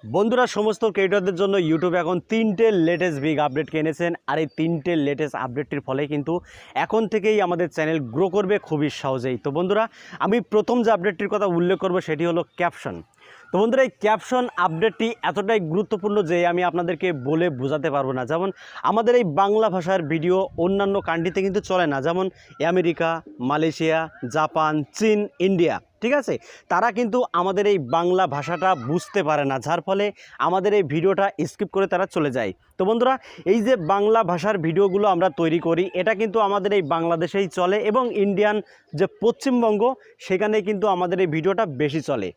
বন্ধুরা সমস্ত ক্রিয়েটরদের জন্য ইউটিউব এখন 3টে লেটেস্ট বিগ আপডেট এনেছেন। আর এই 3টে লেটেস্ট আপডেটটির ফলে কিন্তু এখন থেকেই আমাদের চ্যানেল গ্রো করবে খুবই সহজেই। তো বন্ধুরা আমি প্রথম যে আপডেটটির কথা উল্লেখ করব সেটি হলো ক্যাপশন। তো বন্ধুরা এই ক্যাপশন আপডেটটি এতটাই গুরুত্বপূর্ণ যে আমি আপনাদেরকে বলে বোঝাতে পারবো না। যেমন আমাদের এই বাংলা ভাষার ভিডিও অন্যান্য কান্ট্রিতে কিন্তু চলে না, যেমন আমেরিকা, মালয়েশিয়া, জাপান, চীন, ইন্ডিয়া, ঠিক আছে, তারা কিন্তু আমাদের এই বাংলা ভাষাটা বুঝতে পারে না, যার ফলে আমাদের এই ভিডিওটা স্কিপ করে তারা চলে যায়। তো বন্ধুরা এই যে বাংলা ভাষার ভিডিওগুলো আমরা তৈরি করি এটা কিন্তু আমাদের এই বাংলাদেশেই চলে এবং ইন্ডিয়ান যে পশ্চিমবঙ্গ সেখানে কিন্তু আমাদের এই ভিডিওটা বেশি চলে।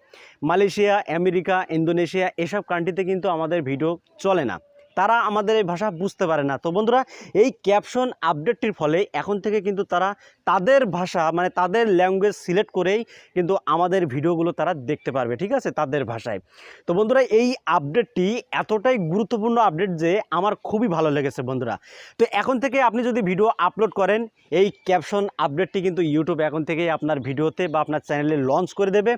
মালয়েশিয়া, আমেরিকা, ইন্দোনেশিয়া এসব কান্ট্রিতে কিন্তু আমাদের ভিডিও চলে না, তারা আমাদের এই ভাষা বুঝতে পারে না। তো বন্ধুরা এই ক্যাপশন আপডেটটির ফলে এখন থেকে কিন্তু তারা তাদের ভাষা মানে তাদের ল্যাঙ্গুয়েজ সিলেক্ট করেই কিন্তু আমাদের ভিডিওগুলো তারা দেখতে পারবে, ঠিক আছে, তাদের ভাষায়। তো বন্ধুরা এই আপডেটটি এতটাই গুরুত্বপূর্ণ আপডেট যে আমার খুবই ভালো লেগেছে বন্ধুরা। তো এখন থেকে আপনি যদি ভিডিও আপলোড করেন এই ক্যাপশন আপডেটটি কিন্তু ইউটিউব এখন থেকেই আপনার ভিডিওতে বা আপনার চ্যানেলে লঞ্চ করে দেবে।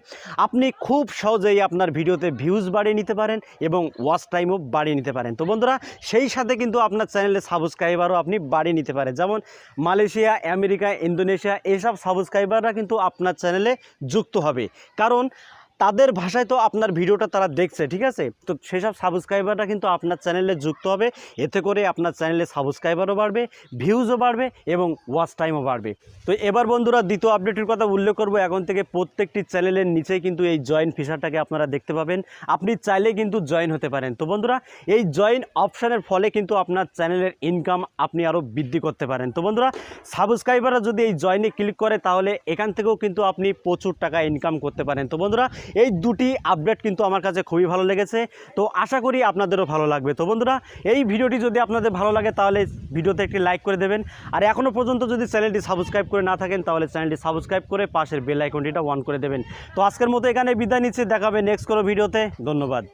আপনি খুব সহজেই আপনার ভিডিওতে ভিউজ বাড়িয়ে নিতে পারেন এবং ওয়াচ টাইমও বাড়িয়ে নিতে পারেন। তো বন্ধুরা সেই সাথে কিন্তু আপনার চ্যানেলে সাবস্ক্রাইবারও আপনি বাড়িয়ে নিতে পারেন। যেমন মালয়েশিয়া, আমেরিকা, ইন্দোনেশিয়া এইসব সাবস্ক্রাইবাররা কিন্তু আপনার চ্যানেলে যুক্ত হবে, কারণ তাদের ভাষায় তো আপনার ভিডিওটা তারা দেখছে, ঠিক আছে। তো সেসব সাবস্ক্রাইবাররা কিন্তু আপনার চ্যানেলে যুক্ত হবে, এতে করে আপনার চ্যানেলে সাবস্ক্রাইবারও বাড়বে, ভিউজও বাড়বে এবং ওয়াচ টাইমও বাড়বে। তো এবার বন্ধুরা দ্বিতীয় আপডেটের কথা উল্লেখ করব। এখন থেকে প্রত্যেকটি চ্যানেলের নিচেই কিন্তু এই জয়েন ফিচারটাকে আপনারা দেখতে পাবেন, আপনি চাইলে কিন্তু জয়েন হতে পারেন। তো বন্ধুরা এই জয়েন অপশানের ফলে কিন্তু আপনার চ্যানেলের ইনকাম আপনি আরও বৃদ্ধি করতে পারেন। তো বন্ধুরা সাবস্ক্রাইবাররা যদি এই জয়েনে ক্লিক করে তাহলে এখান থেকেও কিন্তু আপনি প্রচুর টাকা ইনকাম করতে পারেন। তো বন্ধুরা এই দুটি আপডেট কিন্তু আমার কাছে খুবই ভালো লেগেছে, তো আশা করি আপনাদেরও ভালো লাগবে। তো বন্ধুরা এই ভিডিওটি যদি আপনাদের ভালো লাগে তাহলে ভিডিওতে একটি লাইক করে দেবেন, আর এখনও পর্যন্ত যদি চ্যানেলটি সাবস্ক্রাইব করে না থাকেন তাহলে চ্যানেলটি সাবস্ক্রাইব করে পাশের বেল আইকনটিটা অন করে দেবেন। তো আজকের মতো এখানে বিদায় নিচ্ছি, দেখাবে নেক্সট কোনো ভিডিওতে। ধন্যবাদ।